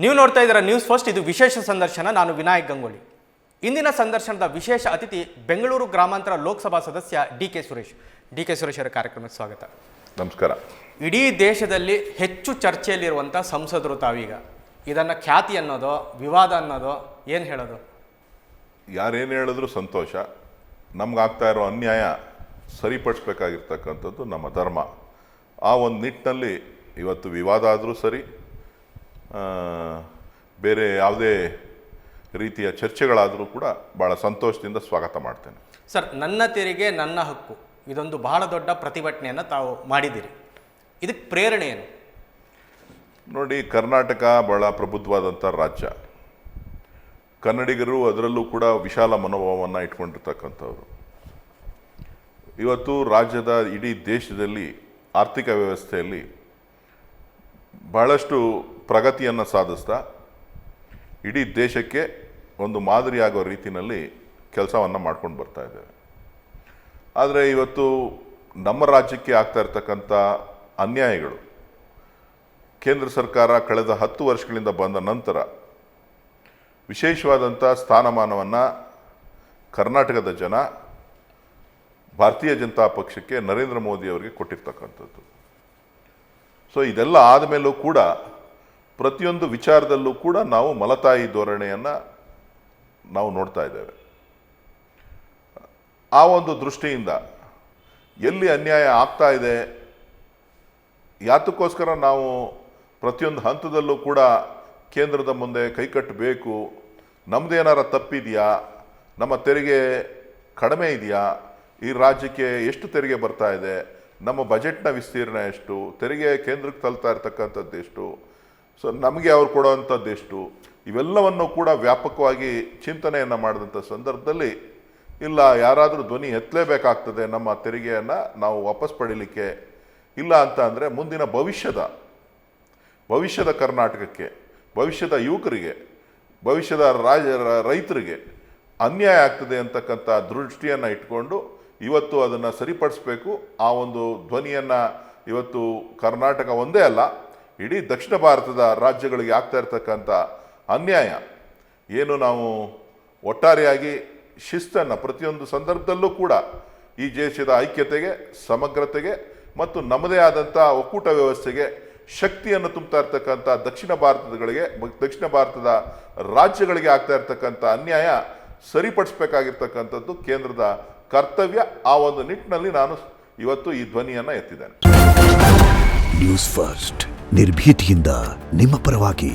ನೀವು ನೋಡ್ತಾ ಇದ್ದೀರಾ ನ್ಯೂಸ್ ಫಸ್ಟ್. ಇದು ವಿಶೇಷ ಸಂದರ್ಶನ. ನಾನು ವಿನಾಯಕ್ ಗಂಗೋಳಿ. ಇಂದಿನ ಸಂದರ್ಶನದ ವಿಶೇಷ ಅತಿಥಿ ಬೆಂಗಳೂರು ಗ್ರಾಮಾಂತರ ಲೋಕಸಭಾ ಸದಸ್ಯ ಡಿ ಕೆ ಸುರೇಶ್ ಅವರ ಕಾರ್ಯಕ್ರಮಕ್ಕೆ ಸ್ವಾಗತ. ನಮಸ್ಕಾರ. ಇಡೀ ದೇಶದಲ್ಲಿ ಹೆಚ್ಚು ಚರ್ಚೆಯಲ್ಲಿರುವಂಥ ಸಂಸದರು ತಾವೀಗ. ಇದನ್ನು ಖ್ಯಾತಿ ಅನ್ನೋದು, ವಿವಾದ ಅನ್ನೋದು, ಏನು ಹೇಳೋದು? ಯಾರೇನು ಹೇಳಿದ್ರು ಸಂತೋಷ. ನಮ್ಗಾಗ್ತಾ ಇರೋ ಅನ್ಯಾಯ ಸರಿಪಡಿಸ್ಬೇಕಾಗಿರ್ತಕ್ಕಂಥದ್ದು ನಮ್ಮ ಧರ್ಮ. ಆ ಒಂದು ನಿಟ್ಟಿನಲ್ಲಿ ಇವತ್ತು ವಿವಾದ ಆದರೂ ಸರಿ, ಬೇರೆ ಯಾವುದೇ ರೀತಿಯ ಚರ್ಚೆಗಳಾದರೂ ಕೂಡ ಭಾಳ ಸಂತೋಷದಿಂದ ಸ್ವಾಗತ ಮಾಡ್ತೇನೆ. ಸರ್, ನನ್ನ ತೆರಿಗೆ ನನ್ನ ಹಕ್ಕು, ಇದೊಂದು ಬಹಳ ದೊಡ್ಡ ಪ್ರತಿಭಟನೆಯನ್ನು ತಾವು ಮಾಡಿದ್ದೀರಿ. ಇದಕ್ಕೆ ಪ್ರೇರಣೆ ಏನು? ನೋಡಿ, ಕರ್ನಾಟಕ ಭಾಳ ಪ್ರಬುದ್ಧವಾದಂಥ ರಾಜ್ಯ. ಕನ್ನಡಿಗರು ಅದರಲ್ಲೂ ಕೂಡ ವಿಶಾಲ ಮನೋಭಾವವನ್ನು ಇಟ್ಕೊಂಡಿರ್ತಕ್ಕಂಥವ್ರು. ಇವತ್ತು ರಾಜ್ಯದ ಇಡೀ ದೇಶದಲ್ಲಿ ಆರ್ಥಿಕ ವ್ಯವಸ್ಥೆಯಲ್ಲಿ ಬಹಳಷ್ಟು ಪ್ರಗತಿಯನ್ನು ಸಾಧಿಸ್ತಾ ಇಡೀ ದೇಶಕ್ಕೆ ಒಂದು ಮಾದರಿಯಾಗೋ ರೀತಿಯಲ್ಲಿ ಕೆಲಸವನ್ನು ಮಾಡ್ಕೊಂಡು ಬರ್ತಾ ಇದ್ದೇವೆ. ಆದರೆ ಇವತ್ತು ನಮ್ಮ ರಾಜ್ಯಕ್ಕೆ ಆಗ್ತಾ ಇರ್ತಕ್ಕಂಥ ಅನ್ಯಾಯಗಳು, ಕೇಂದ್ರ ಸರ್ಕಾರ ಕಳೆದ 10 ವರ್ಷಗಳಿಂದ ಬಂದ ನಂತರ ವಿಶೇಷವಾದಂಥ ಸ್ಥಾನಮಾನವನ್ನು ಕರ್ನಾಟಕದ ಜನ ಭಾರತೀಯ ಜನತಾ ಪಕ್ಷಕ್ಕೆ, ನರೇಂದ್ರ ಮೋದಿ ಅವರಿಗೆ ಕೊಟ್ಟಿರ್ತಕ್ಕಂಥದ್ದು. ಸೊ ಇದೆಲ್ಲ ಆದಮೇಲೂ ಕೂಡ ಪ್ರತಿಯೊಂದು ವಿಚಾರದಲ್ಲೂ ಕೂಡ ನಾವು ಮಲತಾಯಿ ಧೋರಣೆಯನ್ನು ನಾವು ನೋಡ್ತಾ ಇದ್ದೇವೆ. ಆ ಒಂದು ದೃಷ್ಟಿಯಿಂದ ಎಲ್ಲಿ ಅನ್ಯಾಯ ಆಗ್ತಾ ಇದೆ, ಯಾತಕ್ಕೋಸ್ಕರ ನಾವು ಪ್ರತಿಯೊಂದು ಹಂತದಲ್ಲೂ ಕೂಡ ಕೇಂದ್ರದ ಮುಂದೆ ಕೈಕಟ್ಟಬೇಕು, ನಮ್ಮದೇನಾರ ತಪ್ಪಿದೆಯಾ, ನಮ್ಮ ತೆರಿಗೆ ಕಡಿಮೆ ಇದೆಯಾ, ಈ ರಾಜ್ಯಕ್ಕೆ ಎಷ್ಟು ತೆರಿಗೆ ಬರ್ತಾ ಇದೆ, ನಮ್ಮ ಬಜೆಟ್ನ ವಿಸ್ತೀರ್ಣ ಎಷ್ಟು, ತೆರಿಗೆ ಕೇಂದ್ರಕ್ಕೆ ತಲ್ತಾ ಇರ್ತಕ್ಕಂಥದ್ದು ಎಷ್ಟು, ಸೊ ನಮಗೆ ಅವ್ರು ಕೊಡೋವಂಥದ್ದು ಎಷ್ಟು, ಇವೆಲ್ಲವನ್ನು ಕೂಡ ವ್ಯಾಪಕವಾಗಿ ಚಿಂತನೆಯನ್ನು ಮಾಡಿದಂಥ ಸಂದರ್ಭದಲ್ಲಿ ಇಲ್ಲ, ಯಾರಾದರೂ ಧ್ವನಿ ಎತ್ತಲೇಬೇಕಾಗ್ತದೆ ನಮ್ಮ ತೆರಿಗೆಯನ್ನು ನಾವು ವಾಪಸ್ ಪಡೀಲಿಕ್ಕೆ. ಇಲ್ಲ ಅಂತ ಅಂದರೆ ಮುಂದಿನ ಭವಿಷ್ಯದ ಕರ್ನಾಟಕಕ್ಕೆ, ಭವಿಷ್ಯದ ಯುವಕರಿಗೆ, ಭವಿಷ್ಯದ ರೈತರಿಗೆ ಅನ್ಯಾಯ ಆಗ್ತದೆ ಅಂತಕ್ಕಂಥ ದೃಷ್ಟಿಯನ್ನು ಇಟ್ಕೊಂಡು ಇವತ್ತು ಅದನ್ನು ಸರಿಪಡಿಸ್ಬೇಕು. ಆ ಒಂದು ಧ್ವನಿಯನ್ನು ಇವತ್ತು ಕರ್ನಾಟಕ ಒಂದೇ ಅಲ್ಲ, ಇಡೀ ದಕ್ಷಿಣ ಭಾರತದ ರಾಜ್ಯಗಳಿಗೆ ಆಗ್ತಾ ಇರ್ತಕ್ಕಂಥ ಅನ್ಯಾಯ ಏನು, ನಾವು ಒಟ್ಟಾರೆಯಾಗಿ ಶಿಸ್ತನ್ನು ಪ್ರತಿಯೊಂದು ಸಂದರ್ಭದಲ್ಲೂ ಕೂಡ ಈ ದೇಶದ ಐಕ್ಯತೆಗೆ, ಸಮಗ್ರತೆಗೆ ಮತ್ತು ನಮ್ಮದೇ ಆದಂಥ ಒಕ್ಕೂಟ ವ್ಯವಸ್ಥೆಗೆ ಶಕ್ತಿಯನ್ನು ತುಂಬ್ತಾ ಇರ್ತಕ್ಕಂಥ ದಕ್ಷಿಣ ಭಾರತದ ರಾಜ್ಯಗಳಿಗೆ ಆಗ್ತಾ ಇರ್ತಕ್ಕಂಥ ಅನ್ಯಾಯ ಸರಿಪಡಿಸ್ಬೇಕಾಗಿರ್ತಕ್ಕಂಥದ್ದು ಕೇಂದ್ರದ ಕರ್ತವ್ಯ. ಆ ಒಂದು ನಿಟ್ಟಿನಲ್ಲಿ ನಾನು ಇವತ್ತು ಈ ಧ್ವನಿಯನ್ನು ಎತ್ತಿದ್ದೇನೆ. ನ್ಯೂಸ್ ಫಸ್ಟ್, ನಿರ್ಭೀತಿಯಿಂದ ನಿಮ್ಮ ಪರವಾಗಿ.